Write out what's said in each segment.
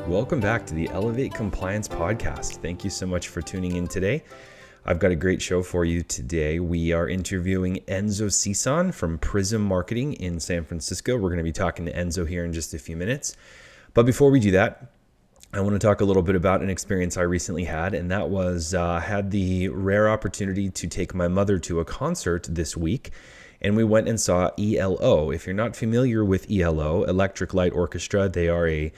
Welcome back to the Elevate Compliance Podcast. Thank you so much for tuning in today. I've got a great show for you today. We are interviewing Enzo Sison from Prism Marketing in San Francisco. We're going to be talking to Enzo here in just a few minutes. But before we do that, I want to talk a little bit about an experience I recently had, and that was had the rare opportunity to take my mother to a concert this week, and we went and saw ELO. If you're not familiar with ELO, Electric Light Orchestra, they are a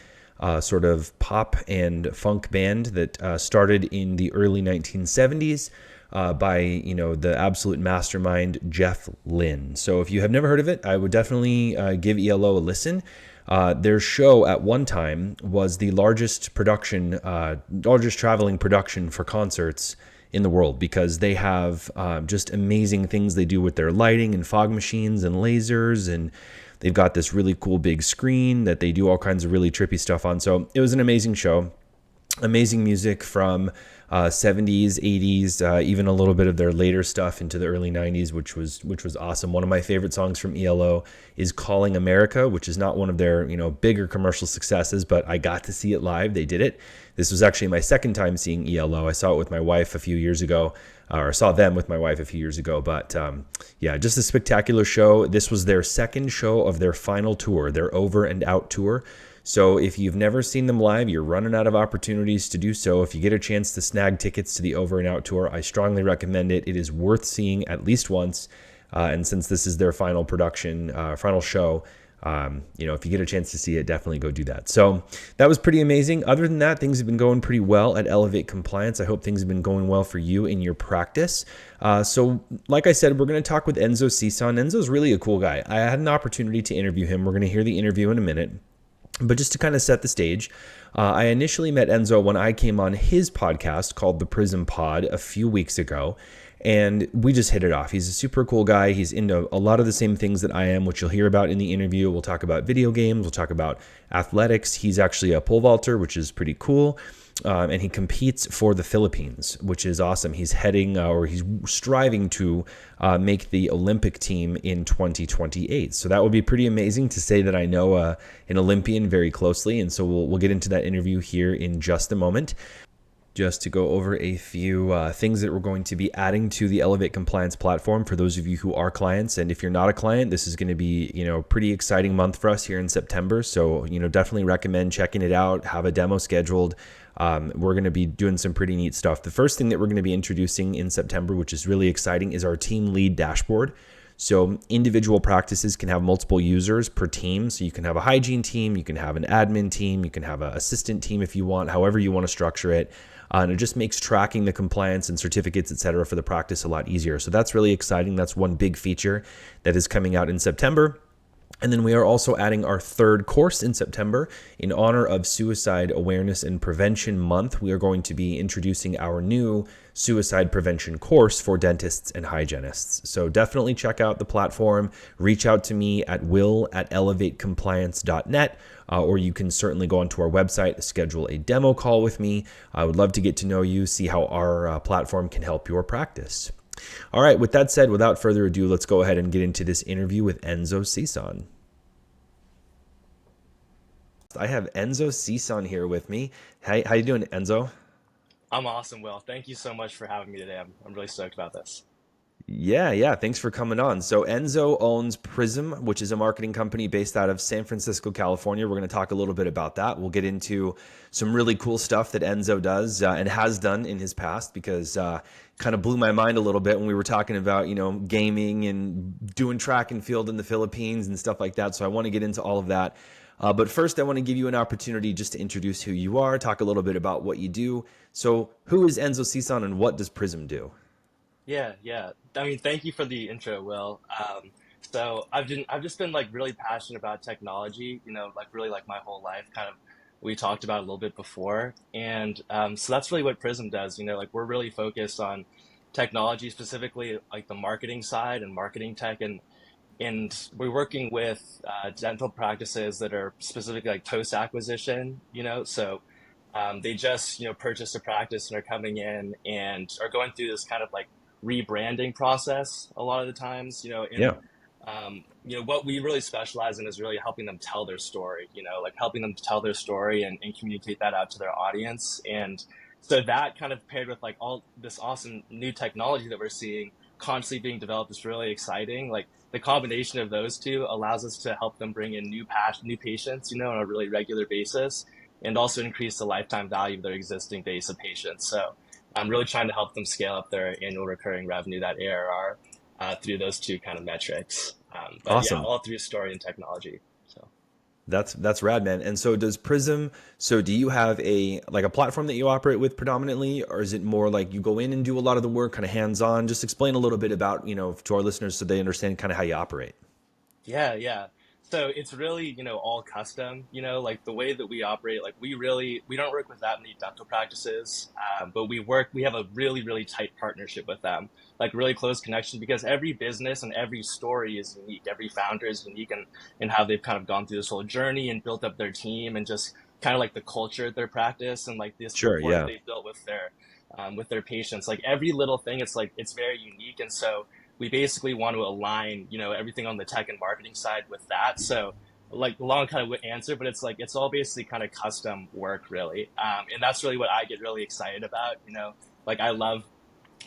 sort of pop and funk band that started in the early 1970s by the absolute mastermind Jeff Lynne. So if you have never heard of it, I would definitely give ELO a listen. Their show at one time was the largest traveling production for concerts in the world, because they have just amazing things they do with their lighting and fog machines and lasers, and they've got this really cool big screen that they do all kinds of really trippy stuff on. So it was an amazing show. Amazing music from 70s, 80s, even a little bit of their later stuff into the early 90s, which was awesome. One of my favorite songs from ELO is Calling America, which is not one of their bigger commercial successes, but I got to see it live. They did it. This was actually my second time seeing ELO. I saw it with my wife a few years ago, or saw them with my wife a few years ago. But yeah, just a spectacular show. This was their second show of their final tour, their Over and Out tour. So if you've never seen them live, you're running out of opportunities to do so. If you get a chance to snag tickets to the Over and Out tour, I strongly recommend it. It is worth seeing at least once. And since this is their final production, final show, if you get a chance to see it, definitely go do that. So that was pretty amazing. Other than that, things have been going pretty well at Elevate Compliance. I hope things have been going well for you in your practice. So like I said, we're going to talk with Enzo Sison. Enzo's really a cool guy. I had an opportunity to interview him. We're going to hear the interview in a minute. But just to kind of set the stage, I initially met Enzo when I came on his podcast called the Prism Pod a few weeks ago, and we just hit it off. He's a super cool guy. He's into a lot of the same things that I am, which you'll hear about in the interview. We'll talk about video games. We'll talk about athletics. He's actually a pole vaulter, which is pretty cool. And he competes for the Philippines, which is awesome. He's he's striving to make the Olympic team in 2028. So that would be pretty amazing to say that I know an Olympian very closely. And so we'll get into that interview here in just a moment. Just to go over a few things that we're going to be adding to the Elevate Compliance platform for those of you who are clients. And if you're not a client, this is going to be, pretty exciting month for us here in September. So, definitely recommend checking it out, have a demo scheduled. We're going to be doing some pretty neat stuff. The first thing that we're going to be introducing in September, which is really exciting, is our team lead dashboard. So individual practices can have multiple users per team. So you can have a hygiene team, you can have an admin team, you can have an assistant team if you want, however you want to structure it. And it just makes tracking the compliance and certificates, et cetera, for the practice a lot easier. So that's really exciting. That's one big feature that is coming out in September. And then we are also adding our third course in September. In honor of Suicide Awareness and Prevention Month, we are going to be introducing our new suicide prevention course for dentists and hygienists. So definitely check out the platform. Reach out to me at will@elevatecompliance.net, or you can certainly go onto our website, schedule a demo call with me. I would love to get to know you, see how our platform can help your practice. All right, with that said, without further ado, let's go ahead and get into this interview with Enzo Sison. I have Enzo Sison here with me. How you doing, Enzo? I'm awesome, Will. Thank you so much for having me today. I'm really stoked about this. Yeah. Thanks for coming on. So Enzo owns Prism, which is a marketing company based out of San Francisco, California. We're going to talk a little bit about that. We'll get into some really cool stuff that Enzo does and has done in his past, because kind of blew my mind a little bit when we were talking about, gaming and doing track and field in the Philippines and stuff like that. So I want to get into all of that. But first, I want to give you an opportunity just to introduce who you are, talk a little bit about what you do. So who is Enzo Sison and what does Prism do? Yeah. I mean, thank you for the intro, Will. So I've just been like really passionate about technology, like really like my whole life. Kind of we talked about a little bit before, and so that's really what Prism does. Like we're really focused on technology, specifically like the marketing side and marketing tech, and we're working with dental practices that are specifically like post acquisition. So they just purchased a practice and are coming in and are going through this kind of like rebranding process a lot of the times, in Yeah. What we really specialize in is really helping them tell their story, like helping them tell their story and communicate that out to their audience. And so that kind of paired with like all this awesome new technology that we're seeing constantly being developed is really exciting. Like the combination of those two allows us to help them bring in new patients, on a really regular basis, and also increase the lifetime value of their existing base of patients. So I'm really trying to help them scale up their annual recurring revenue, that ARR, through those two kind of metrics. But yeah, Awesome. all through story and technology. So That's rad, man. And so does Prism, so do you have a platform that you operate with predominantly, or is it more like you go in and do a lot of the work kind of hands-on? Just explain a little bit about, to our listeners so they understand kind of how you operate. yeah, yeah. So it's really, all custom, like the way that we operate, like we don't work with that many dental practices, but we have a really, really tight partnership with them, like really close connection because every business and every story is unique. Every founder is unique and how they've kind of gone through this whole journey and built up their team and just kind of like the culture at their practice and like this Sure, rapport that yeah. they've built with their patients. Like every little thing, it's like, it's very unique. And so we basically want to align, everything on the tech and marketing side with that. So like long kind of answer, but it's like, it's all basically kind of custom work really. And that's really what I get really excited about, like I love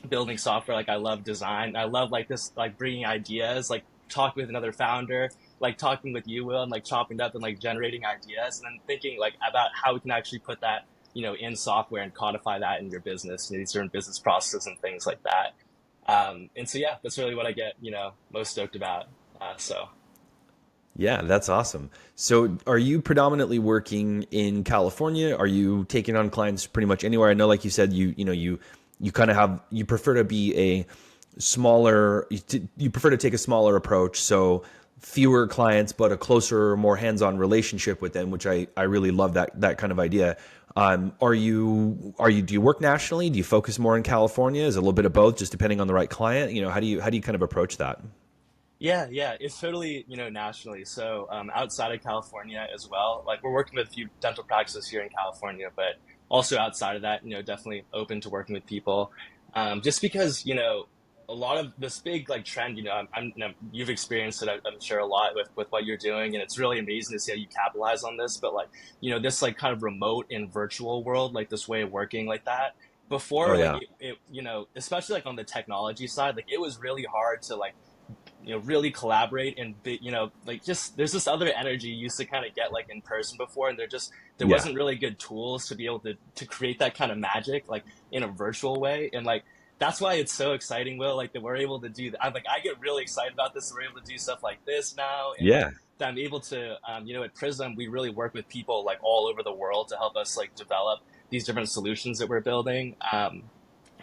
building software. Like I love design. I love like this, like bringing ideas, like talking with another founder, like talking with you, Will, and like chopping it up and like generating ideas and then thinking like about how we can actually put that, in software and codify that in your business, these certain business processes and things like that. And so, yeah, that's really what I get, most stoked about. So Yeah, that's awesome. So are you predominantly working in California? Are you taking on clients pretty much anywhere? I know, like you said, you kind of you prefer to be a smaller, you prefer to take a smaller approach. So fewer clients, but a closer, more hands-on relationship with them, which I really love that kind of idea. Do you work nationally? Do you focus more in California? Is it a little bit of both, just depending on the right client? How do you kind of approach that? yeah, yeah, it's totally, nationally. So outside of California as well, like we're working with a few dental practices here in California, but also outside of that, definitely open to working with people. Just because, a lot of this big like trend, you've experienced it, I'm sure a lot with what you're doing, and it's really amazing to see how you capitalize on this. But like, this like kind of remote and virtual world, like this way of working like that Oh before, like yeah. especially like on the technology side, like it was really hard to like really collaborate and be, like just there's this other energy you used to kind of get like in person before, and there Yeah. wasn't really good tools to be able to create that kind of magic like in a virtual way. And like that's why it's so exciting, Will, like that we're able to do that. I get really excited about this. We're able to do stuff like this now, and like Yeah. that I'm able to at Prism we really work with people like all over the world to help us like develop these different solutions that we're building.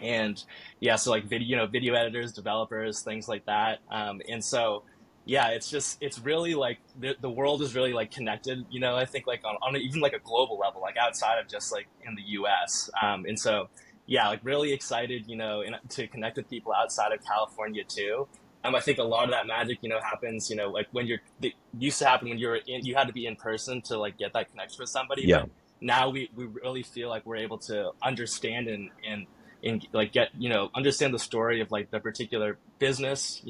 And yeah, so like video editors, developers, things like that. And so yeah, it's really like the world is really like connected, I think like on even like a global level, like outside of just like in the US. And so yeah, like really excited, to connect with people outside of California too. I think a lot of that magic, happens, like when it used to happen when you had to be in person to like get that connection with somebody. Yeah. But now we really feel like we're able to understand and like get, understand the story of like the particular business,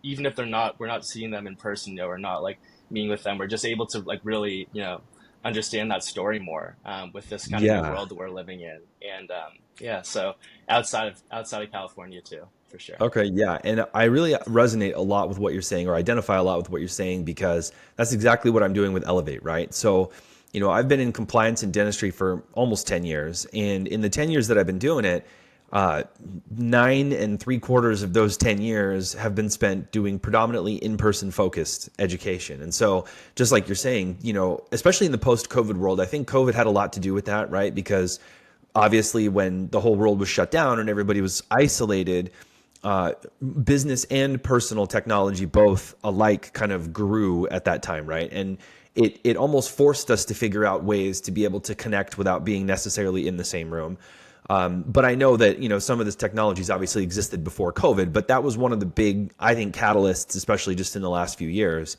even if we're not seeing them in person, or not like meeting with them. We're just able to like really, understand that story more, with this kind of new Yeah. world that we're living in. And yeah, so outside of California too, for sure. Okay, yeah. And I really resonate a lot with what you're saying, or identify a lot with what you're saying, because that's exactly what I'm doing with Elevate, right? So, I've been in compliance and dentistry for almost 10 years. And in the 10 years that I've been doing it, 9 and 3/4 of those 10 years have been spent doing predominantly in-person focused education. And so, just like you're saying, especially in the post-COVID world, I think COVID had a lot to do with that, right? Because obviously, when the whole world was shut down and everybody was isolated, uh, business and personal technology both alike kind of grew at that time, right? And it almost forced us to figure out ways to be able to connect without being necessarily in the same room. But I know that some of this technologies obviously existed before COVID, but that was one of the big, I think, catalysts, especially just in the last few years.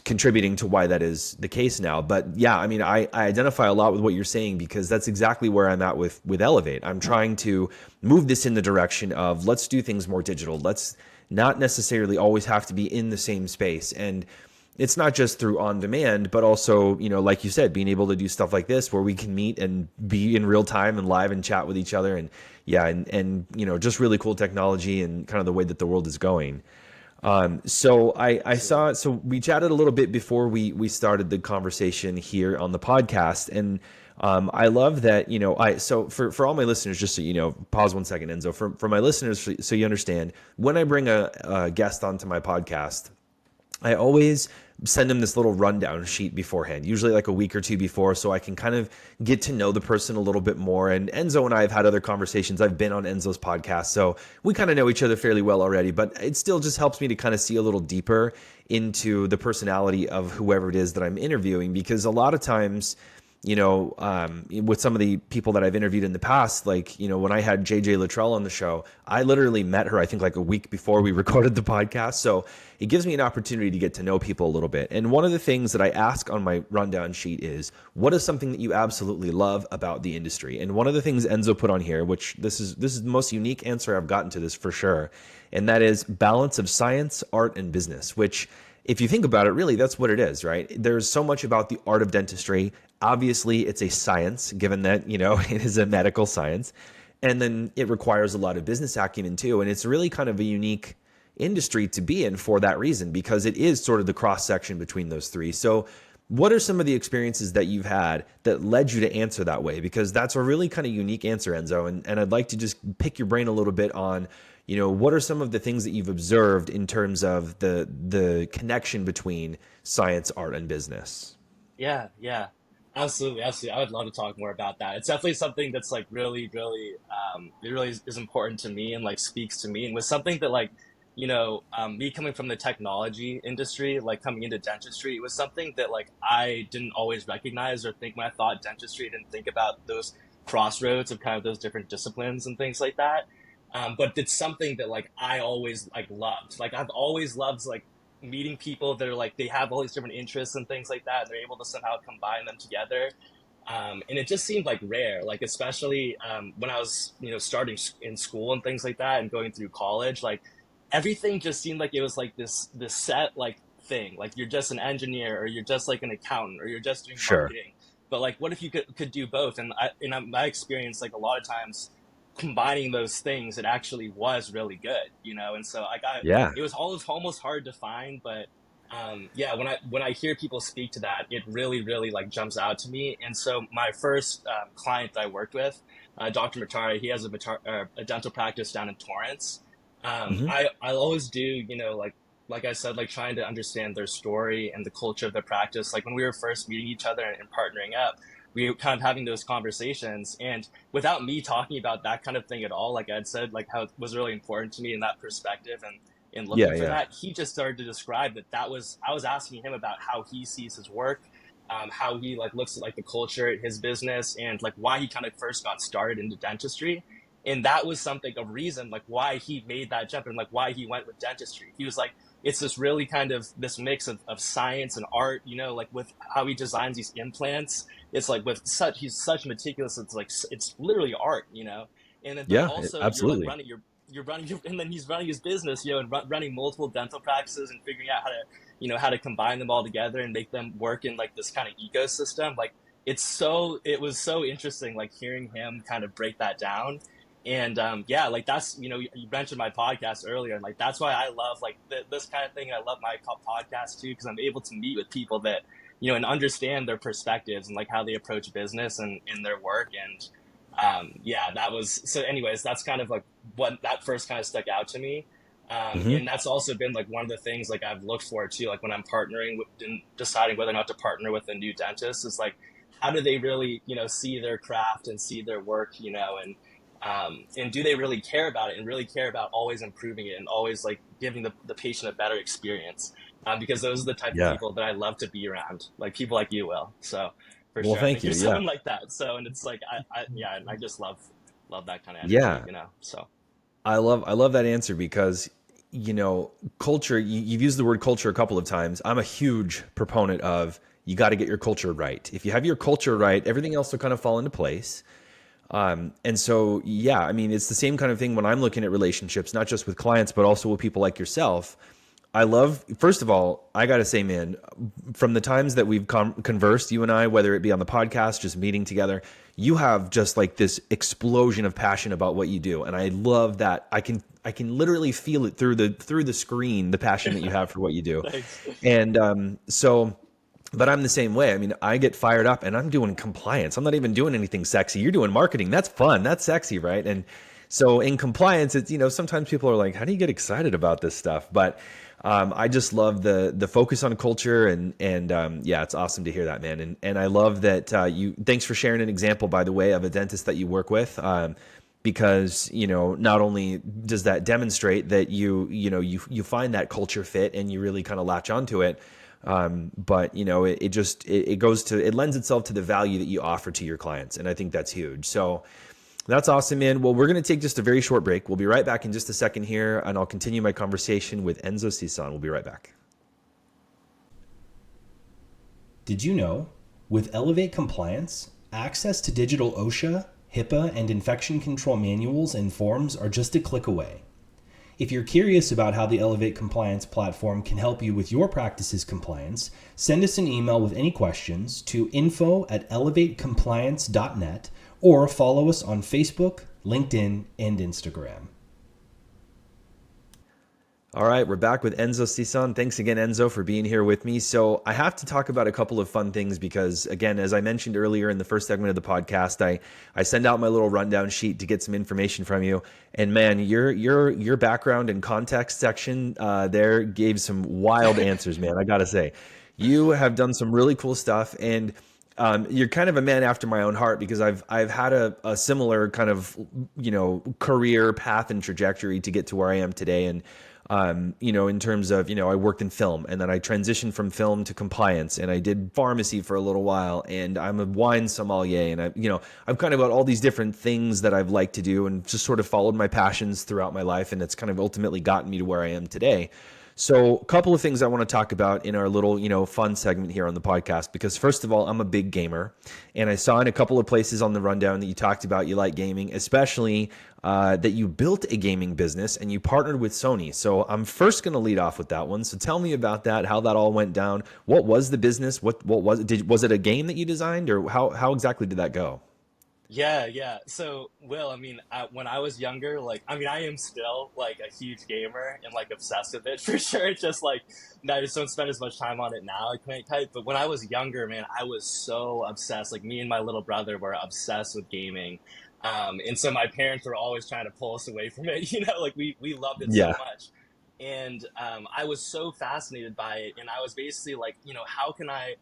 contributing to why that is the case now. But yeah, I mean, I identify a lot with what you're saying because that's exactly where I'm at with Elevate. I'm trying to move this in the direction of let's do things more digital. Let's not necessarily always have to be in the same space. And it's not just through on demand, but also, like you said, being able to do stuff like this where we can meet and be in real time and live and chat with each other. And yeah, and just really cool technology and kind of the way that the world is going. So I Absolutely. saw, so we chatted a little bit before we started the conversation here on the podcast. And I love that, so for all my listeners, just so you know, pause 1 second, Enzo, for my listeners, so you understand, when I bring a guest onto my podcast, I always send them this little rundown sheet beforehand, usually like a week or two before, so I can kind of get to know the person a little bit more. And Enzo and I have had other conversations. I've been on Enzo's podcast, so we kind of know each other fairly well already, but it still just helps me to kind of see a little deeper into the personality of whoever it is that I'm interviewing, because a lot of times, with some of the people that I've interviewed in the past, like, when I had JJ Luttrell on the show, I literally met her, I think like a week before we recorded the podcast. So it gives me an opportunity to get to know people a little bit. And one of the things that I ask on my rundown sheet is, what is something that you absolutely love about the industry? And one of the things Enzo put on here, which this is the most unique answer I've gotten to this for sure, and that is balance of science, art, and business, which, if you think about it, really, that's what it is, right? There's so much about the art of dentistry. Obviously, it's a science, given that, it is a medical science. And then it requires a lot of business acumen too. And it's really kind of a unique industry to be in for that reason, because it is sort of the cross section between those three. So, what are some of the experiences that you've had that led you to answer that way? Because that's a really kind of unique answer, Enzo. And I'd like to just pick your brain a little bit on, what are some of the things that you've observed in terms of the connection between science, art, and business? Yeah, yeah, absolutely, absolutely. I would love to talk more about that. It's definitely something that's like really, really, it really is important to me and like speaks to me, and was something that like, me coming from the technology industry, like coming into dentistry, it was something that like I didn't always recognize or think when I thought dentistry. I didn't think about those crossroads of kind of those different disciplines and things like that. But it's something that like I always like loved. Like I've always loved like meeting people that are like they have all these different interests and things like that, and they're able to somehow combine them together. And it just seemed like rare, like especially when I was starting in school and things like that, and going through college. Like everything just seemed like it was like this set like thing. Like you're just an engineer, or you're just like an accountant, or you're just doing Sure. marketing. But like, what if you could do both? And my experience, like a lot of times combining those things, it actually was really good, And so I got Yeah. it was almost hard to find, but yeah, when I hear people speak to that, it really really like jumps out to me. And so my first client that I worked with, Dr. Matari, he has a dental practice down in Torrance. Hmm. I'll always do, like I said, like trying to understand their story and the culture of their practice. Like when we were first meeting each other and partnering up, we were kind of having those conversations, and without me talking about that kind of thing at all, like I'd said, like how it was really important to me in that perspective, and in Yeah. looking for Yeah. that, he just started to describe that was I was asking him about how he sees his work, how he like looks at like the culture at his business, and like why he kind of first got started into dentistry. And that was something, a reason like why he made that jump and like why he went with dentistry. He was like, it's this really kind of this mix of science and art, like with how he designs these implants. It's like with such he's such meticulous. It's like it's literally art. And then but Yeah. also you're like Absolutely. running and then he's running his business, and running multiple dental practices and figuring out how to combine them all together and make them work in like this kind of ecosystem. Like it was so interesting, like hearing him kind of break that down. And yeah, like that's you mentioned my podcast earlier, and like that's why I love like this kind of thing. I love my podcast too, because I'm able to meet with people that and understand their perspectives and like how they approach business and in their work. And yeah, that was so. Anyways, that's kind of like what that first kind of stuck out to me. Hmm. And that's also been like one of the things like I've looked for too, like when I'm partnering with and deciding whether or not to partner with a new dentist, is like how do they really see their craft and see their work, and do they really care about it and really care about always improving it and always like giving the patient a better experience, because those are the type of Yeah. people that I love to be around, like people like you, Will. So for Well, sure, I thank think you. you're Yeah. someone like that. So, and it's like yeah, I just love that kind of energy, Yeah. so I love that answer because culture, you've used the word culture a couple of times. I'm a huge proponent of you got to get your culture right. If you have your culture right, everything else will kind of fall into place. And so, yeah, I mean, it's the same kind of thing when I'm looking at relationships, not just with clients, but also with people like yourself. I love, first of all, I got to say, man, from the times that we've conversed, you and I, whether it be on the podcast, just meeting together, you have just like this explosion of passion about what you do. And I love that. I can literally feel it through the screen, the passion that you have for what you do. Thanks. And but I'm the same way. I mean, I get fired up and I'm doing compliance. I'm not even doing anything sexy. You're doing marketing. That's fun. That's sexy, right? And so in compliance, it's, sometimes people are like, how do you get excited about this stuff? But I just love the focus on culture and yeah, it's awesome to hear that, man. And I love that thanks for sharing an example, by the way, of a dentist that you work with. Because not only does that demonstrate that you find that culture fit and you really kind of latch onto it, but it lends itself to the value that you offer to your clients, and I think that's huge. So that's awesome, man. Well, we're going to take just a very short break. We'll be right back in just a second here, and I'll continue my conversation with Enzo Sison. We'll be right back. Did you know, with Elevate Compliance, access to digital OSHA, HIPAA, and infection control manuals and forms are just a click away? If you're curious about how the Elevate Compliance platform can help you with your practice's compliance, send us an email with any questions to info@elevatecompliance.net or follow us on Facebook, LinkedIn, and Instagram. All right, we're back with Enzo Sison. Thanks again, Enzo, for being here with me. So I have to talk about a couple of fun things because, again, as I mentioned earlier in the first segment of the podcast, I send out my little rundown sheet to get some information from you. And man, your background and context section there gave some wild answers, man. I gotta say, you have done some really cool stuff, and you're kind of a man after my own heart because I've had a similar kind of career path and trajectory to get to where I am today. And in terms of, I worked in film and then I transitioned from film to compliance and I did pharmacy for a little while and I'm a wine sommelier and I've kind of got all these different things that I've liked to do and just sort of followed my passions throughout my life. And it's kind of ultimately gotten me to where I am today. So a couple of things I want to talk about in our little, fun segment here on the podcast, because first of all, I'm a big gamer and I saw in a couple of places on the rundown that you talked about you like gaming, especially that you built a gaming business and you partnered with Sony. So I'm first going to lead off with that one. So tell me about that, how that all went down. What was the business? What was it? Was it a game that you designed or how exactly did that go? Yeah, yeah. So, Will, I mean, when I was younger, like, I mean, I am still like a huge gamer and like obsessed with it for sure. It's just like, I just don't spend as much time on it now. I can't type, but when I was younger, man, I was so obsessed. Like, me and my little brother were obsessed with gaming. And so my parents were always trying to pull us away from it. Like we loved it so Yeah. much. And I was so fascinated by it. And I was basically like, how can I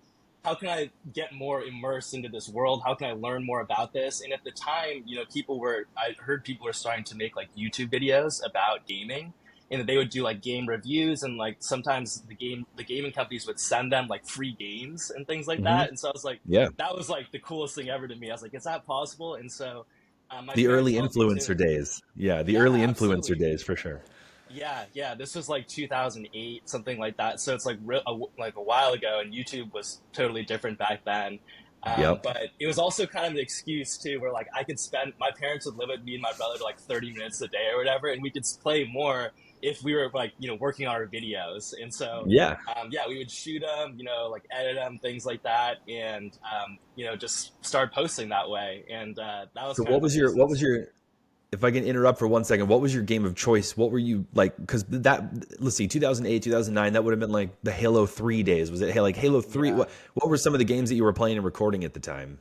get more immersed into this world? How can I learn more about this? And at the time, I heard people were starting to make like YouTube videos about gaming and that they would do like game reviews and like sometimes the gaming companies would send them like free games and things like Hmm. that. And so I was like, Yeah. that was like the coolest thing ever to me. I was like, is that possible? And so my The parents early held me to influencer it. days. Yeah. The Yeah, early influencer absolutely. days for sure. Yeah, yeah. This was like 2008, something like that. So it's like like a while ago, and YouTube was totally different back then. Yep. But it was also kind of an excuse too, where like I could spend my parents would limit me and my brother to like 30 minutes a day or whatever, and we could play more if we were like working on our videos. And so Yeah. yeah, we would shoot them, like edit them, things like that, and just start posting that way. And that was So kind of what the was basis. if I can interrupt for 1 second, what was your game of choice? What were you like? Because let's see, 2008, 2009, that would have been like the Halo 3 days. Was it like Halo 3? Yeah. What were some of the games that you were playing and recording at the time?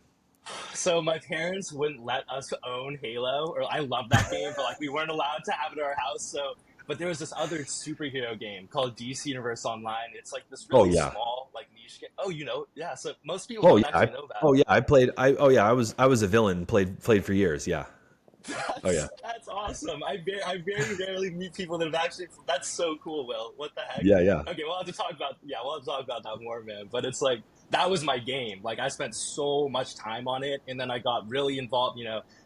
So my parents wouldn't let us own Halo, or I love that game, but like we weren't allowed to have it in our house. So, but there was this other superhero game called DC Universe Online. It's like this Oh really yeah. small, like niche game. Oh, yeah. So most people Oh don't yeah. actually know about Oh it. yeah. I played. Oh yeah. I was a villain. Played for years. Yeah. Oh yeah. That's awesome. I very rarely meet people that have actually. That's so cool. Will, what the heck? Yeah. Yeah. Okay, we'll have to talk about. Yeah, we'll have to talk about that more, man. But it's like that was my game. Like I spent so much time on it, and then I got really involved.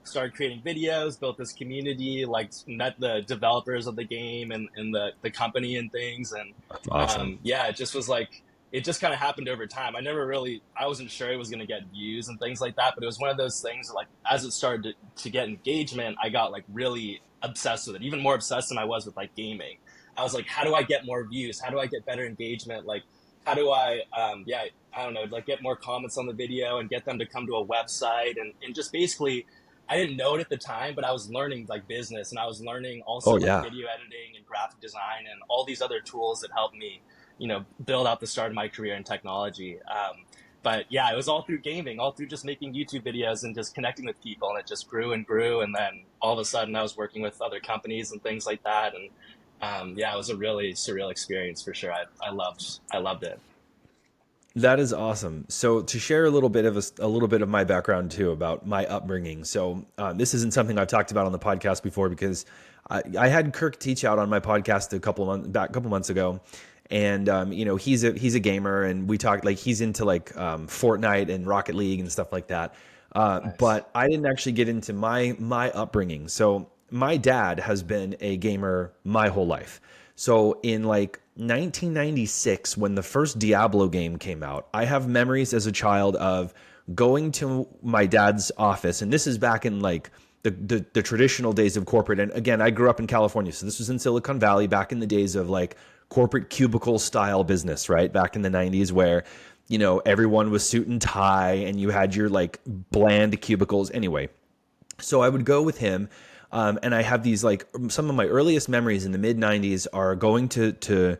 Started creating videos, built this community, like met the developers of the game and the company and things, and That's awesome. yeah, it just was like it just kind of happened over time. I wasn't sure it was going to get views and things like that, but it was one of those things like as it started to get engagement, I got like really obsessed with it, even more obsessed than I was with like gaming. I was like, how do I get more views? How do I get better engagement? Like, how do I, yeah, I don't know, like get more comments on the video and get them to come to a website and just basically, I didn't know it at the time, but I was learning like business and I was learning Oh also like yeah. video editing and graphic design and all these other tools that helped me, build out the start of my career in technology. But yeah, it was all through gaming, all through just making YouTube videos and just connecting with people, and it just grew and grew. And then all of a sudden, I was working with other companies and things like that. And yeah, it was a really surreal experience for sure. I loved it. That is awesome. So to share a little bit of a little bit of my background too about my upbringing. So this isn't something I've talked about on the podcast before because I had Kirk Teach out on my podcast a couple months ago, and he's a gamer, and we talked like he's into like Fortnite and Rocket League and stuff like that. Nice. But I didn't actually get into my upbringing. So my dad has been a gamer my whole life. So in like 1996, when the first Diablo game came out, I have memories as a child of going to my dad's office, and this is back in like the traditional days of corporate. And again, I grew up in California, so this was in Silicon Valley back in the days of like corporate cubicle style business, right? Back in the 90s, where everyone was suit and tie, and you had your like bland cubicles. Anyway, so I would go with him, and I have these like some of my earliest memories in the mid '90s are going to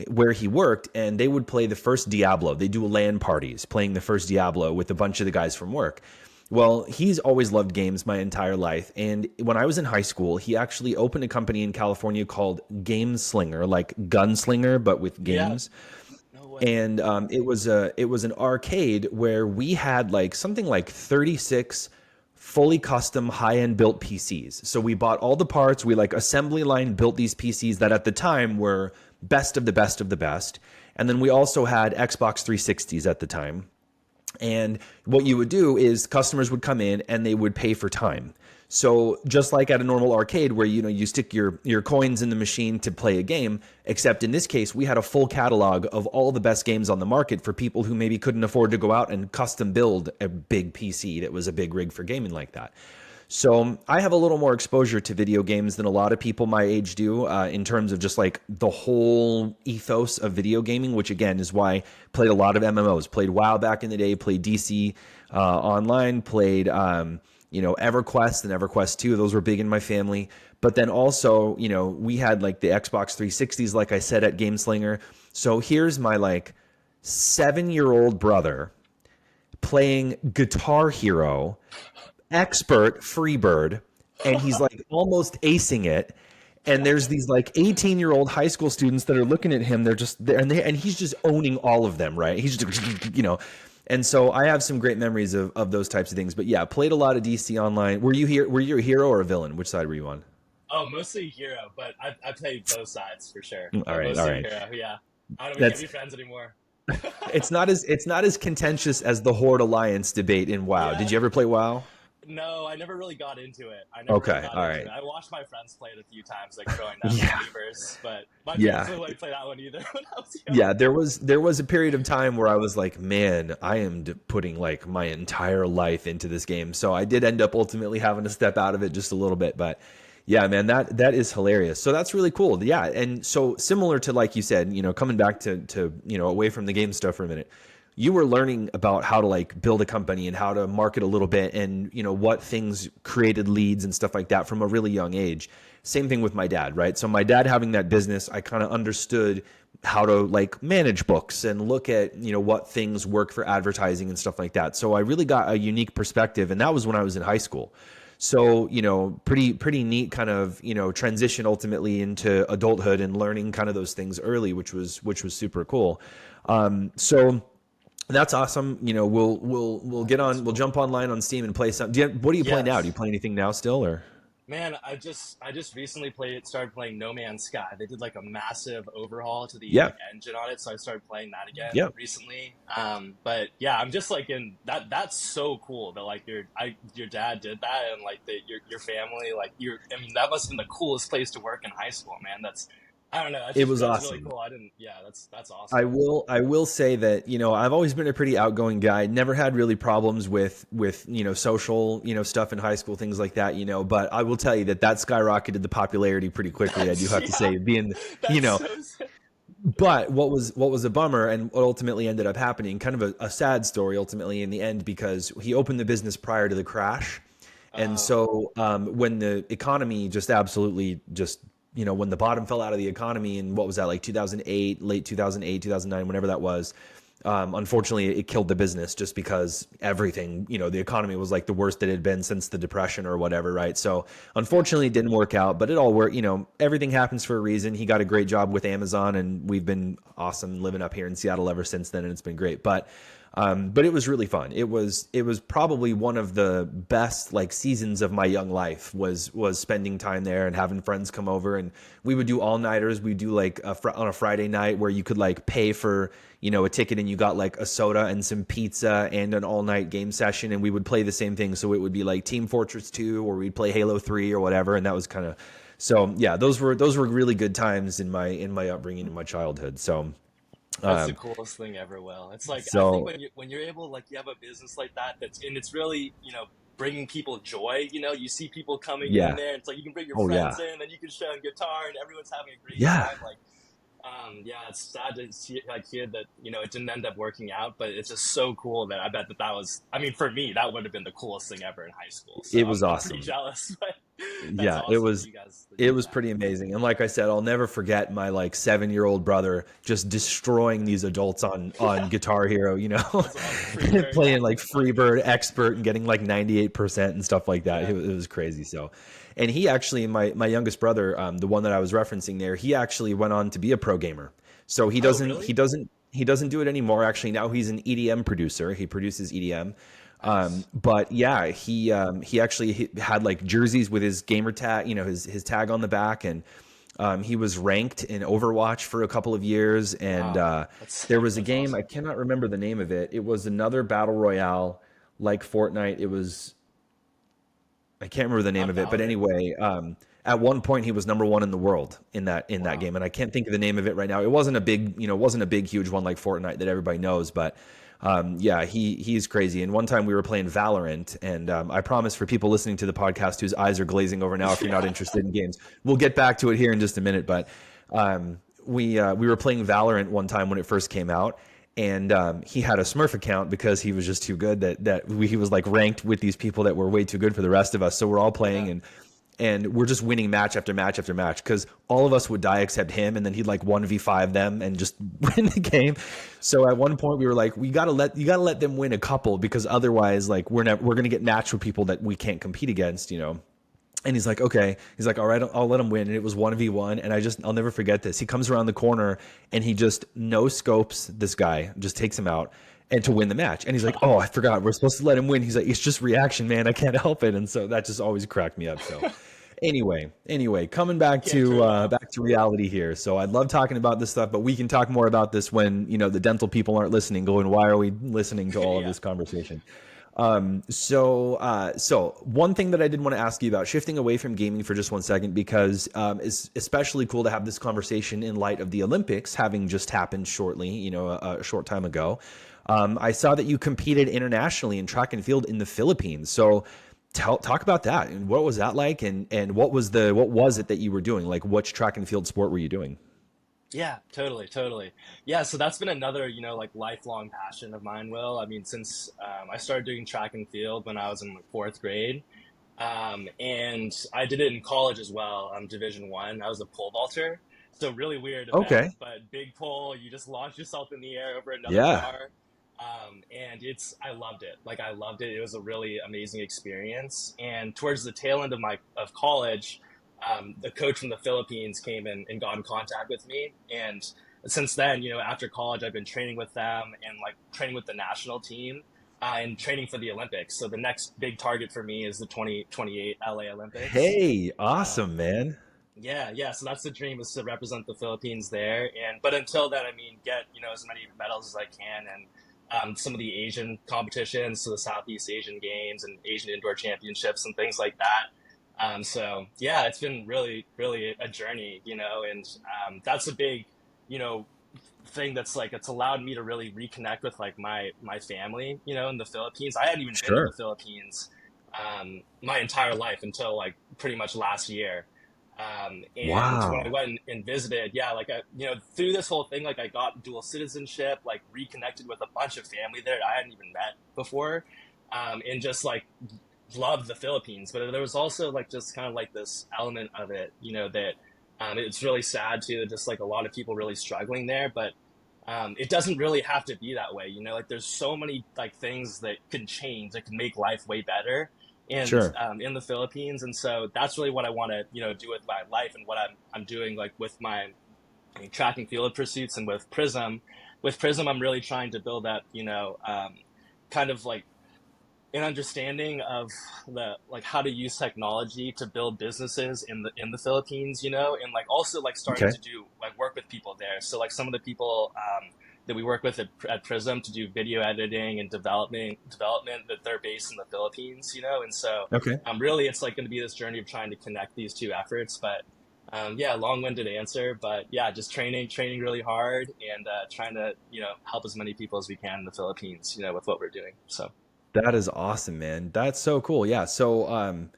where he worked, and they would play the first Diablo. They do LAN parties playing the first Diablo with a bunch of the guys from work. Well, he's always loved games my entire life, and when I was in high school, he actually opened a company in California called Game Slinger, like Gunslinger but with Yeah. games. No way. And it was an arcade where we had like something like 36 fully custom high end built PCs. So we bought all the parts, we like assembly line built these PCs that at the time were best of the best of the best. And then we also had Xbox 360s at the time. And what you would do is customers would come in and they would pay for time. So just like at a normal arcade where you stick your coins in the machine to play a game, except in this case we had a full catalog of all the best games on the market for people who maybe couldn't afford to go out and custom build a big PC that was a big rig for gaming like that. So I have a little more exposure to video games than a lot of people my age do, in terms of just like the whole ethos of video gaming, which again is why I played a lot of MMOs, played WoW back in the day, played DC online, played EverQuest and EverQuest 2. Those were big in my family. But then also, we had like the Xbox 360s, like I said, at GameSlinger. So here's my like 7-year-old brother playing Guitar Hero expert Freebird, and he's like almost acing it. And there's these like 18-year-old high school students that are looking at him. They're just there, and he's just owning all of them, right? He's just. And so I have some great memories of those types of things. But yeah, played a lot of DC online. Were you here? Were you a hero or a villain? Which side were you on? Oh, mostly hero, but I played both sides for sure. All But right, all mostly right. hero, yeah. I don't. We can't That's be friends anymore. it's not as contentious as the Horde Alliance debate in WoW. Did Yeah. you ever play WoW? No, I never really got into it. I never really Okay, got all into it. right. I watched my friends play it a few times, like growing up with Yeah, neighbors, but my parents yeah. didn't really play that one either when I was young. Yeah, there was a period of time where I was like, man, I am putting like my entire life into this game. So I did end up ultimately having to step out of it just a little bit, but yeah, man, that is hilarious. So that's really cool. Yeah, and so similar to like you said, coming back to away from the game stuff for a minute. You were learning about how to like build a company and how to market a little bit and what things created leads and stuff like that from a really young age. Same thing with my dad, right? So my dad having that business, I kind of understood how to like manage books and look at what things work for advertising and stuff like that. So I really got a unique perspective, and that was when I was in high school. So pretty neat kind of transition ultimately into adulthood and learning kind of those things early, which was super cool. So that's awesome. We'll get That's on. We'll cool. jump online on Steam and play some. What do you play now? Do you Yes. play anything now still or? Man, I just recently started playing No Man's Sky. They did like a massive overhaul to the Yeah, like engine on it, so I started playing that again yeah. recently. But yeah, I'm just like in that. That's so cool that like your dad did that, and like your family like your. I mean, that must have been the coolest place to work in high school, man. That's I don't know. It was That's really awesome. cool. I didn't. Yeah, that's I awesome. will I will say that, I've always been a pretty outgoing guy. Never had really problems with, social, stuff in high school, things like that, but I will tell you that skyrocketed the popularity pretty quickly. I do That's have to yeah. say, being, you That's know, so sick. but what was a bummer, and what ultimately ended up happening, kind of a sad story ultimately in the end, because he opened the business prior to the crash. And Oh, so when the economy just absolutely just, when the bottom fell out of the economy, and what was that, like 2008, late 2008, 2009, whenever that was, unfortunately it killed the business, just because everything, the economy was like the worst it had been since the depression or whatever, right? So yeah. unfortunately it didn't work out, but it all worked. Everything happens for a reason. He got a great job with Amazon, and we've been awesome living up here in Seattle ever since then, and it's been great. But it was really fun. It was probably one of the best like seasons of my young life, was spending time there and having friends come over, and we would do all nighters. We do like on a Friday night where you could like pay for a ticket, and you got like a soda and some pizza and an all night game session, and we would play the same thing. So it would be like Team Fortress 2, or we'd play Halo 3 or whatever, and that was kind of so yeah. Those were really good times in my upbringing, in my childhood. So. That's the Um, coolest thing ever, Will. It's like I think so when you're able like you have a business like that it's really bringing people joy. You see people coming in yeah. there. It's like you can bring your Oh friends yeah. in, and you can show them guitar, and everyone's having a great Yeah. time. Like yeah, it's sad to see like hear that it didn't end up working out, but it's just so cool that I bet that was. I mean, for me, that would have been the coolest thing ever in high school. So It I'm was I'm pretty awesome. jealous, but that's Yeah, it awesome was that you it did was that. pretty amazing. And like I said, I'll never forget my like 7-year-old brother just destroying these adults on Yeah, Guitar Hero, that's awesome. Freebird, yeah, playing like Freebird Expert and getting like 98% and stuff like that. yeah. It was crazy. So, and he actually, my youngest brother, the one that I was referencing there, he actually went on to be a pro gamer. So he Oh, doesn't he really? doesn't he doesn't do it anymore. Actually, now he's an EDM producer. He produces EDM. Nice. But yeah, he actually had like jerseys with his gamer tag, his tag on the back, and he was ranked in Overwatch for a couple of years. And Wow, that's there sick. was a That's game, I awesome. cannot remember the name of it. It was another battle royale like Fortnite. I can't remember the name Not of it, but Valorant. anyway, at one point he was number one in the world in that Wow. game, and I can't think of the name of it right now. It wasn't a big huge one like Fortnite that everybody knows, but yeah, he's crazy. And one time we were playing Valorant, and I promise, for people listening to the podcast whose eyes are glazing over now, if you're not Yeah. interested in games, we'll get back to it here in just a minute. But we were playing Valorant one time when it first came out, and he had a Smurf account because he was just too good, he was like ranked with these people that were way too good for the rest of us. So we're all playing, Yeah. and we're just winning match after match after match, because all of us would die except him, and then he'd like 1v5 them and just win the game. So at one point we were like, we gotta let them win a couple, because otherwise, like, we're gonna get matched with people that we can't compete against. And he's like, okay. He's like, all right, I'll let him win. And it was 1v1. And I'll never forget this. He comes around the corner, and he just no scopes this guy, just takes him out, and to win the match. And he's like, oh, I forgot. We're supposed to let him win. He's like, it's just reaction, man. I can't help it. And so that just always cracked me up. So anyway, coming back Can't turn to it off. reality here. So I love talking about this stuff, but we can talk more about this when, the dental people aren't listening, going, why are we listening to all of Yeah. this conversation? So one thing that I did want to ask you about, shifting away from gaming for just one second, because it's especially cool to have this conversation in light of the Olympics having just happened shortly, a short time ago. I saw that you competed internationally in track and field in the Philippines. So talk about that, and what was that like, and what was it that you were doing? Like, which track and field sport were you doing? Yeah, totally, totally. Yeah, so that's been another, like lifelong passion of mine, Will. I mean, since I started doing track and field when I was in like fourth grade. And I did it in college as well, Division One. I was a pole vaulter. So really weird event, Okay. but big pole, you just launch yourself in the air over another Yeah. bar. And I loved it. Like I loved it. It was a really amazing experience. And towards the tail end of my of college, the coach from the Philippines came in and got in contact with me. And since then, after college, I've been training with them and like training with the national team. and training for the Olympics. So the next big target for me is the 2028 LA Olympics. Hey, awesome, Um, man. yeah, yeah. So that's the dream, is to represent the Philippines there. And but until then, I mean, get as many medals as I can, and some of the Asian competitions, so the Southeast Asian Games and Asian Indoor Championships and things like that. So yeah, it's been really, really a journey, and that's a big, you know, thing that's like it's allowed me to really reconnect with like my family, in the Philippines. I hadn't even been to the Sure. Philippines my entire life until like pretty much last year. And when I Wow. went and visited, yeah, like through this whole thing, like I got dual citizenship, like reconnected with a bunch of family there I hadn't even met before, and just like loved the Philippines. But there was also like just kind of like this element of it, that it's really sad too, that just like a lot of people really struggling there. But it doesn't really have to be that way, like there's so many like things that can change, that can make life way better and Sure. in the Philippines. And so that's really what I want to do with my life, and what I'm doing like with my track and field pursuits, and with Prism. With Prism, I'm really trying to build up, kind of like an understanding of the like how to use technology to build businesses in the Philippines, and like also like starting Okay. to do like work with people there. So like some of the people that we work with at Prism to do video editing and development, that they're based in the Philippines, and so Okay. really it's like going to be this journey of trying to connect these two efforts. But yeah, long-winded answer, but yeah, just training really hard, and trying to help as many people as we can in the Philippines, with what we're doing. So. That is awesome, man. That's so cool. Yeah. So,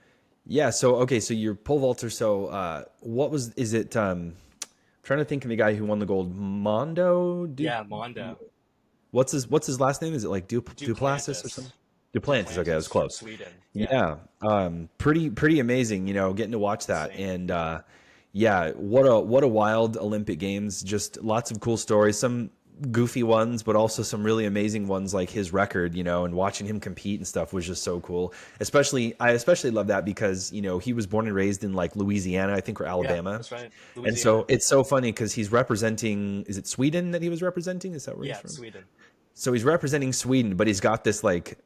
yeah. So, okay. So you're pole vaulter. So, what was, is it, trying to think of the guy who won the gold, Mondo Yeah, Mondo. what's his last name? Is it like Duplassis or something? Duplantis. Duplantis. Okay. That was Duplantis from close. Sweden. Yeah, Yeah. Pretty amazing, getting to watch that. insane. And, yeah, what a wild Olympic Games. Just lots of cool stories. Some goofy ones, but also some really amazing ones, like his record, and watching him compete and stuff was just so cool. I especially love that because, he was born and raised in like Louisiana, I think, or Yeah, Alabama. that's right. And so Louisiana. it's so funny because he's representing, is it Sweden that he was representing? Is that where he's Yeah, from? Sweden. So he's representing Sweden, but he's got this like,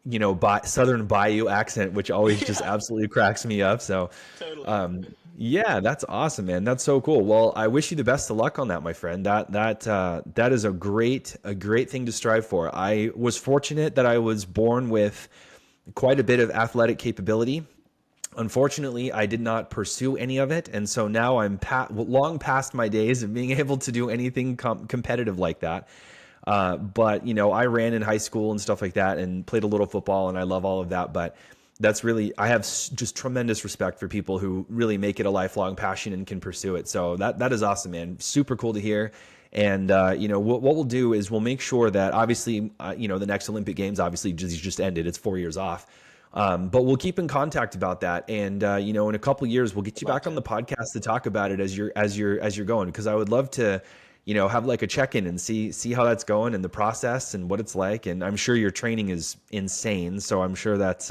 Southern Bayou accent, which always just Yeah, absolutely cracks me up. So, totally. um, yeah, that's awesome, man. That's so cool. Well, I wish you the best of luck on that, my friend. That is a great thing to strive for. I was fortunate that I was born with quite a bit of athletic capability. Unfortunately, I did not pursue any of it, and so now I'm long past my days of being able to do anything competitive like that. But I ran in high school and stuff like that, and played a little football, and I love all of that. But that's really, I have just tremendous respect for people who really make it a lifelong passion and can pursue it. So that is awesome, man. Super cool to hear. And what we'll do is we'll make sure that obviously the next Olympic Games obviously just ended. It's 4 years off. But we'll keep in contact about that, and in a couple of years, we'll get Would you love back on to. the podcast to talk about it as you're going, because I would love to, have like a check in and see how that's going and the process and what it's like. And I'm sure your training is insane, so I'm sure that's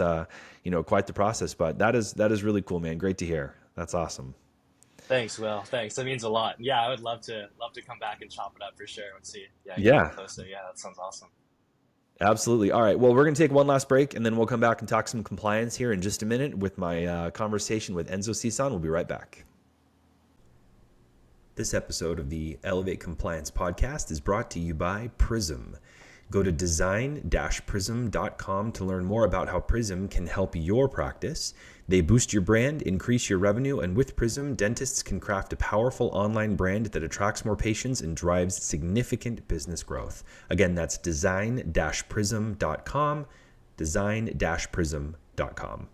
quite the process. But that is really cool, man. Great to hear. That's awesome. Thanks, Will. Thanks. That means a lot. Yeah, I would love to come back and chop it up for sure and see. Yeah, get even Yeah, closer. Yeah, that sounds awesome. absolutely. All right. Well, we're gonna take one last break, and then we'll come back and talk some compliance here in just a minute with my conversation with Enzo Sison. We'll be right back. This episode of the Elevate Compliance podcast is brought to you by Prism. Go to design-prism.com to learn more about how Prism can help your practice. They boost your brand, increase your revenue, and with Prism, dentists can craft a powerful online brand that attracts more patients and drives significant business growth. Again, that's design-prism.com, design-prism.com.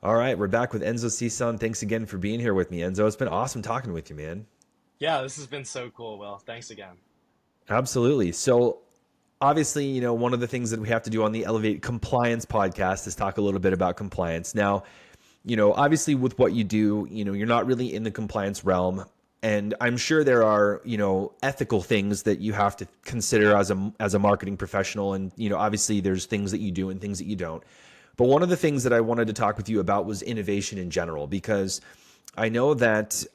All right, we're back with Enzo Sison. Thanks again for being here with me, Enzo. It's been awesome talking with you, man. Yeah, this has been so cool, Will. Thanks again. Absolutely. So, obviously, one of the things that we have to do on the Elevate Compliance podcast is talk a little bit about compliance. Now, obviously, with what you do, you're not really in the compliance realm. And I'm sure there are, ethical things that you have to consider as a marketing professional. And, obviously, there's things that you do and things that you don't. But one of the things that I wanted to talk with you about was innovation in general, because I know that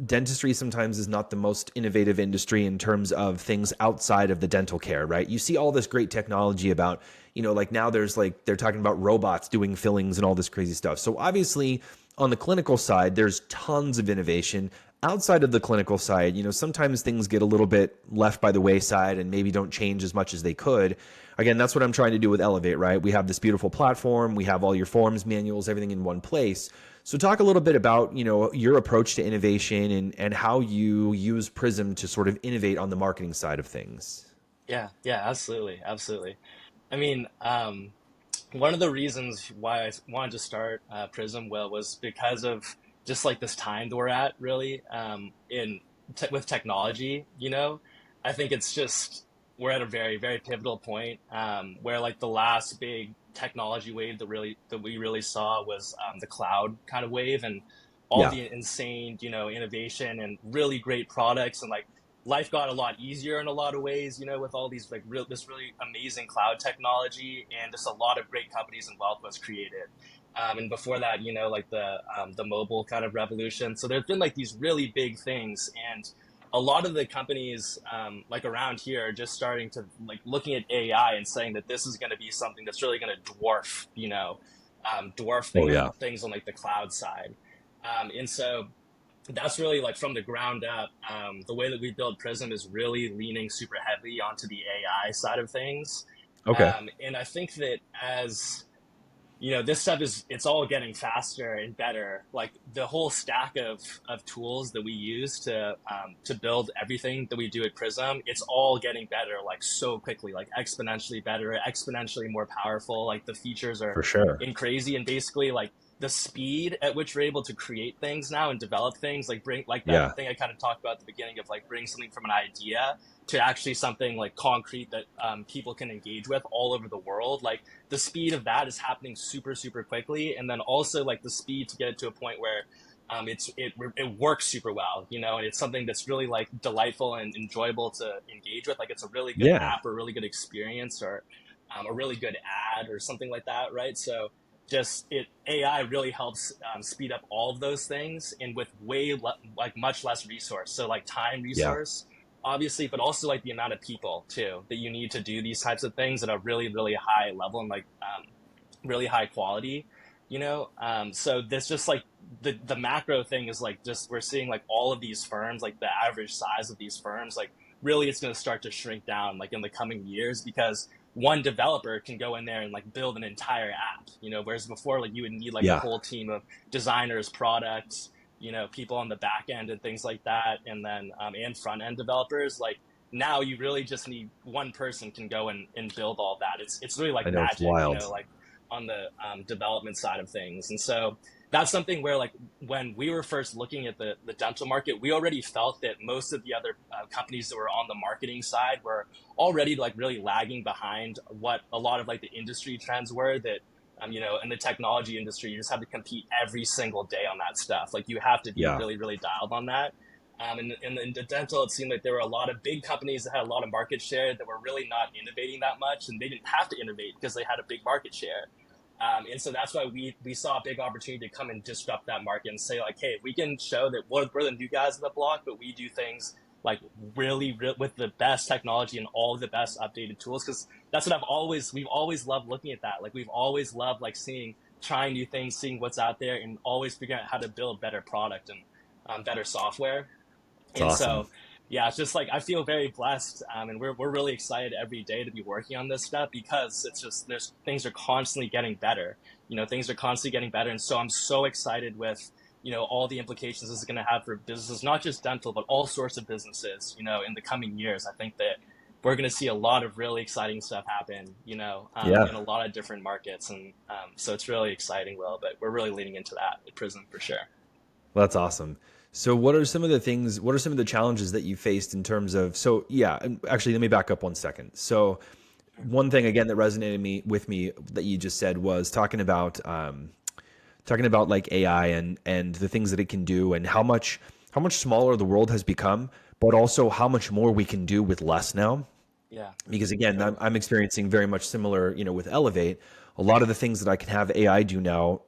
dentistry sometimes is not the most innovative industry in terms of things outside of the dental care, right? You see all this great technology about, like now there's like they're talking about robots doing fillings and all this crazy stuff. So obviously, on the clinical side, there's tons of innovation. Outside of the clinical side, sometimes things get a little bit left by the wayside and maybe don't change as much as they could. Again, that's what I'm trying to do with Elevate, right? We have this beautiful platform, we have all your forms, manuals, everything in one place. So talk a little bit about, your approach to innovation and how you use Prism to sort of innovate on the marketing side of things. Yeah, yeah, absolutely, absolutely. I mean, one of the reasons why wanted to start Prism Will was because of just like this time that we're at, really, in with technology. I think it's just we're at a very, very pivotal point where like the last big technology wave that we really saw was the cloud kind of wave and all Yeah. the insane, innovation and really great products and like life got a lot easier in a lot of ways, with all these like this really amazing cloud technology and just a lot of great companies and wealth was created. And before that, like the mobile kind of revolution. So there's been like these really big things, and a lot of the companies like around here are just starting to like looking at AI and saying that this is going to be something that's really going to dwarf, dwarf Oh yeah. things on like the cloud side. And so that's really like from the ground up. The way that we build Prism is really leaning super heavily onto the AI side of things. Okay. And I think that as this stuff it's all getting faster and better. Like the whole stack of tools that we use to build everything that we do at Prism, it's all getting better like so quickly, like exponentially better, exponentially more powerful. Like the features are For sure. in crazy, and basically like the speed at which we're able to create things now and develop things, like bring like that Yeah. thing I kind of talked about at the beginning of like bring something from an idea to actually something like concrete that people can engage with all over the world. Like the speed of that is happening super super quickly, and then also like the speed to get it to a point where it works super well, and it's something that's really like delightful and enjoyable to engage with. Like it's a really good Yeah. app or a really good experience or a really good ad or something like that, right? So just it AI really helps speed up all of those things and with like much less resource. So like time Yeah. resource, obviously, but also like the amount of people too that you need to do these types of things at a really really high level and like really high quality. So this just like the macro thing is like just we're seeing like all of these firms, like the average size of these firms, like really it's going to start to shrink down like in the coming years because one developer can go in there and like build an entire app, whereas before like you would need like a Yeah. whole team of designers, products, people on the back end and things like that, and then and front end developers. Like now you really just need one person can go and build all that. It's really like I know it's magic, wild. like on the development side of things. And so that's something where like when we were first looking at the dental market, we already felt that most of the other companies that were on the marketing side were already like really lagging behind what a lot of like the industry trends were that in the technology industry, you just have to compete every single day on that stuff. Like you have to be Yeah. really, really dialed on that. In the dental, it seemed like there were a lot of big companies that had a lot of market share that were really not innovating that much, and they didn't have to innovate because they had a big market share. And so that's why we saw a big opportunity to come and disrupt that market and say like, hey, if we can show that we're the new guys in the block, but we do things like with the best technology and all the best updated tools, because that's what we've always loved looking at that. Like we've always loved like trying new things, seeing what's out there, and always figuring out how to build better product and better software. It's And awesome. so, yeah, it's just like I feel very blessed, and we're really excited every day to be working on this stuff because it's just there's things are constantly getting better. Things are constantly getting better, and so I'm so excited with all the implications this is going to have for businesses, not just dental, but all sorts of businesses. In the coming years, I think that we're going to see a lot of really exciting stuff happen. Yeah. In a lot of different markets, and so it's really exciting. Will, but we're really leaning into that at Prism for sure. Well, that's awesome. So what are some of the things, what are some of the challenges that you faced in terms of, so yeah, and actually let me back up 1 second. So one thing again that resonated with me that you just said was talking about like AI and the things that it can do and how much smaller the world has become, but also how much more we can do with less now. Yeah, Because again, I'm, totally. I'm experiencing very much similar, with Elevate. A lot of the things that I can have AI do now,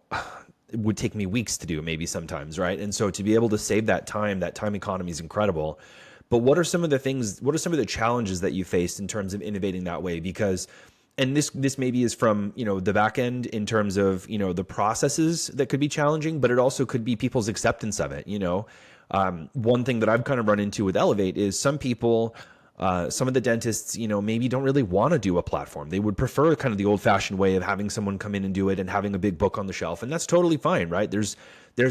would take me weeks to do, maybe sometimes, right? And so to be able to save that time economy is incredible. But what are some of the things, what are some of the challenges that you faced in terms of innovating that way? Because, and this maybe is from, the back end in terms of, the processes that could be challenging, but it also could be people's acceptance of it. One thing that I've kind of run into with Elevate is some people, some of the dentists, maybe don't really want to do a platform. They would prefer kind of the old fashioned way of having someone come in and do it and having a big book on the shelf. And that's totally fine, right? There's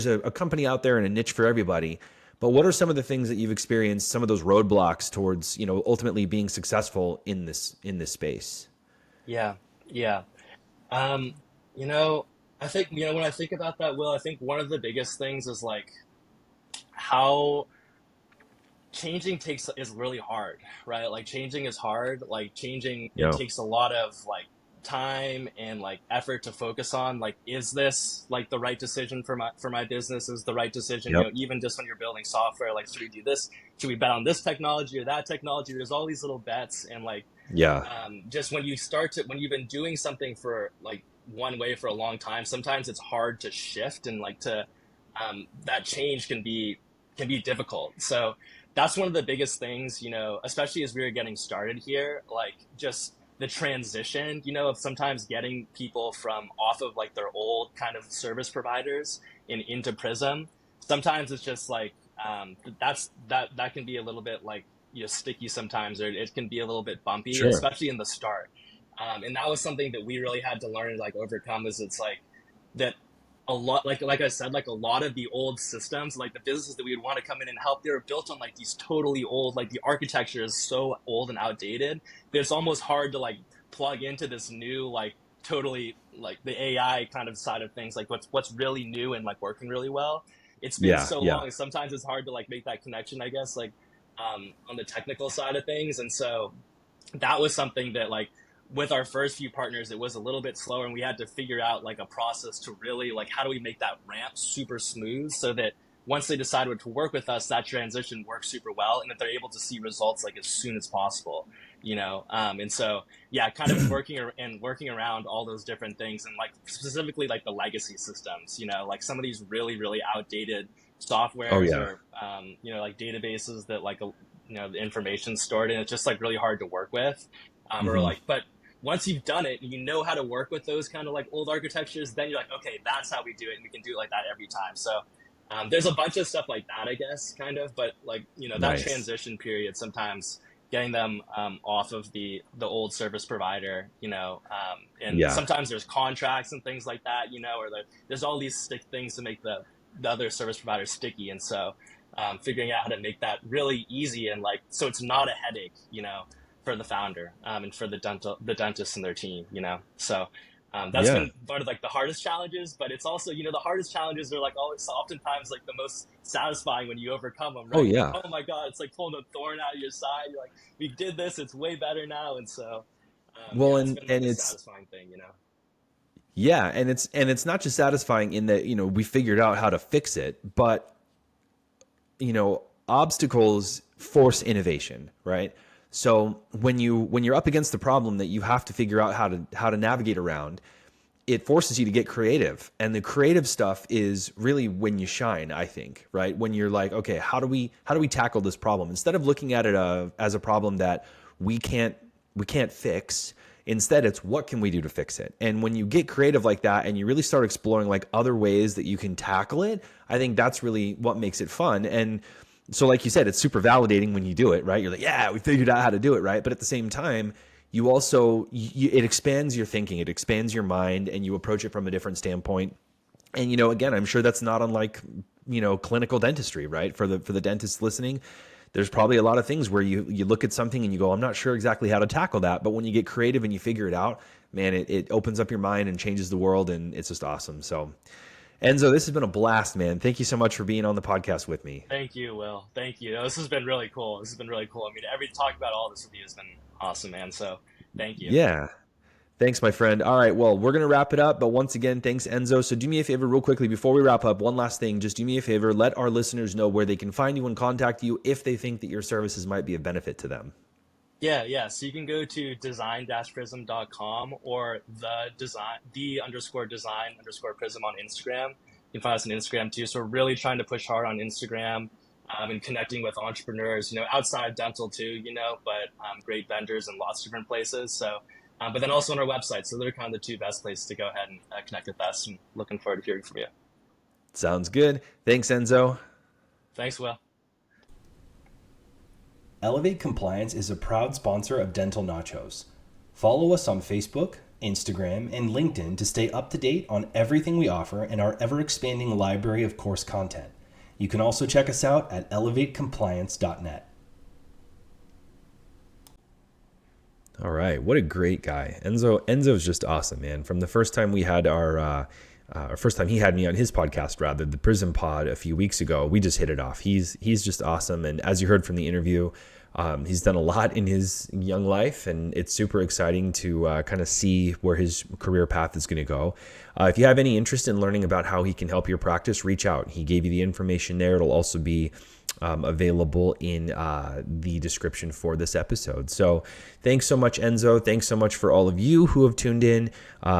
a company out there and a niche for everybody. But what are some of the things that you've experienced, some of those roadblocks towards, ultimately being successful in this space? Yeah, yeah. Um, you know, I think, when I think about that, Will, I think one of the biggest things is like how changing takes is really hard, right? Like changing is hard. Like changing, it Yeah. takes a lot of like time and like effort to focus on. Like, is this like the right decision for my business? Is the right decision? Yep. Even just when you're building software, like should we do this? Should we bet on this technology or that technology? There's all these little bets, and like Yeah. just when you've been doing something for like one way for a long time, sometimes it's hard to shift, and like to that change can be difficult. So that's one of the biggest things, especially as we were getting started here, like just the transition, of sometimes getting people from off of like their old kind of service providers into Prism. Sometimes it's just like that can be a little bit like, sticky sometimes, or it can be a little bit bumpy, Sure. especially in the start. And that was something that we really had to learn and like overcome. Is it's like that a lot, like I said, like a lot of the old systems, like the businesses that we would want to come in and help, they were built on like these totally old, like the architecture is so old and outdated that it's almost hard to like plug into this new, like totally like the AI kind of side of things, like what's really new and like working really well. It's been Yeah. so Yeah. long, sometimes it's hard to like make that connection, I guess, like on the technical side of things. And so that was something that like with our first few partners, it was a little bit slower, and we had to figure out like a process to really like, how do we make that ramp super smooth so that once they decided to work with us, that transition works super well, and that they're able to see results like as soon as possible. And so yeah, kind of working around all those different things, and like specifically like the legacy systems, like some of these really really outdated Oh softwares, yeah. or like databases that like the information stored, and it's just like really hard to work with, or Hmm. like, but once you've done it and you know how to work with those kind of like old architectures, then you're like, okay, that's how we do it, and we can do it like that every time. So there's a bunch of stuff like that, I guess, kind of, but like, that Nice. transition period, sometimes getting them off of the old service provider, and Yeah. sometimes there's contracts and things like that, or there's all these stick things to make the other service provider sticky. And so figuring out how to make that really easy, and like, so it's not a headache, for the founder, and for the dentist and their team, so that's Yeah. been part of like the hardest challenges. But it's also, the hardest challenges are like always oftentimes like the most satisfying when you overcome them, Oh right? You're like, yeah. oh my god, it's like pulling a thorn out of your side. You're like, we did this, it's way better now. And so Well, yeah, it's and been like and a it's satisfying thing, yeah, and it's not just satisfying in that, we figured out how to fix it, but obstacles force innovation, right? So when you're up against the problem that you have to figure out how to navigate around, it forces you to get creative. And the creative stuff is really when you shine, I think, right? When you're like, okay, how do we tackle this problem? Instead of looking at it as a problem that we can't we can't fix, instead it's what can we do to fix it? And when you get creative like that and you really start exploring like other ways that you can tackle it, I think that's really what makes it fun. And so like you said, it's super validating when you do it, right? You're like, yeah, we figured out how to do it, right? But at the same time, you also it expands your thinking, it expands your mind, and you approach it from a different standpoint. And again, I'm sure that's not unlike clinical dentistry, right? For the dentists listening, there's probably a lot of things where you look at something and you go, I'm not sure exactly how to tackle that. But when you get creative and you figure it out, man, it opens up your mind and changes the world, and it's just awesome. So Enzo, this has been a blast, man. Thank you so much for being on the podcast with me. Thank you, Will. Thank you. No, this has been really cool. This has been really cool. I mean, every talk about all this with you has been awesome, man. So thank you. Yeah. Thanks, my friend. All right, well, we're going to wrap it up. But once again, thanks, Enzo. So do me a favor real quickly before we wrap up. One last thing. Just do me a favor. Let our listeners know where they can find you and contact you if they think that your services might be of benefit to them. Yeah, yeah. So you can go to design-prism.com, or the underscore design underscore prism on Instagram. You can find us on Instagram too. So we're really trying to push hard on Instagram, and connecting with entrepreneurs, outside dental too, but great vendors in lots of different places. So, but then also on our website. So they're kind of the two best places to go ahead and connect with us. And looking forward to hearing from you. Sounds good. Thanks, Enzo. Thanks, Will. Elevate Compliance is a proud sponsor of Dental Nachos. Follow us on Facebook, Instagram, and LinkedIn to stay up to date on everything we offer and our ever-expanding library of course content. You can also check us out at elevatecompliance.net. All right, what a great guy. Enzo's just awesome, man. From the first time we had first time he had me on his podcast, rather, the Prism Pod a few weeks ago, we just hit it off. He's just awesome. And as you heard from the interview, he's done a lot in his young life, and it's super exciting to kind of see where his career path is going to go. If you have any interest in learning about how he can help your practice, reach out. He gave you the information there. It'll also be available in the description for this episode. So thanks so much, Enzo. Thanks so much for all of you who have tuned in.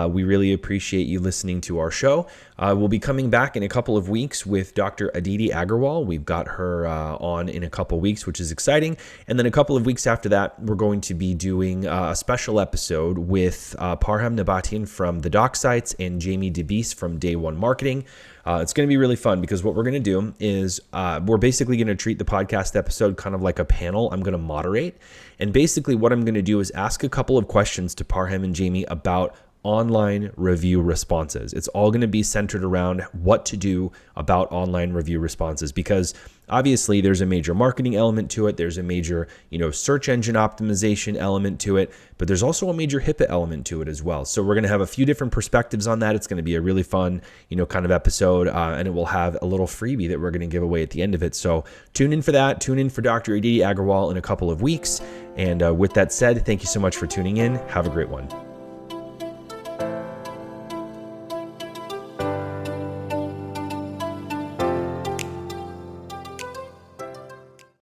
We really appreciate you listening to our show. We'll be coming back in a couple of weeks with Dr. Aditi Agarwal. We've got her on in a couple of weeks, which is exciting. And then a couple of weeks after that, we're going to be doing a special episode with Parham Nabatian from the Doc Sites and Jamie DeBeese from Day One Marketing. It's going to be really fun because what we're going to do is we're basically going to treat the podcast episode kind of like a panel I'm going to moderate. And basically what I'm going to do is ask a couple of questions to Parham and Jamie about online review responses. It's all going to be centered around what to do about online review responses, because obviously there's a major marketing element to it. There's a major, search engine optimization element to it, but there's also a major HIPAA element to it as well. So we're going to have a few different perspectives on that. It's going to be a really fun, kind of episode, and it will have a little freebie that we're going to give away at the end of it. So tune in for that. Tune in for Dr. Aditi Agarwal in a couple of weeks. And with that said, thank you so much for tuning in. Have a great one.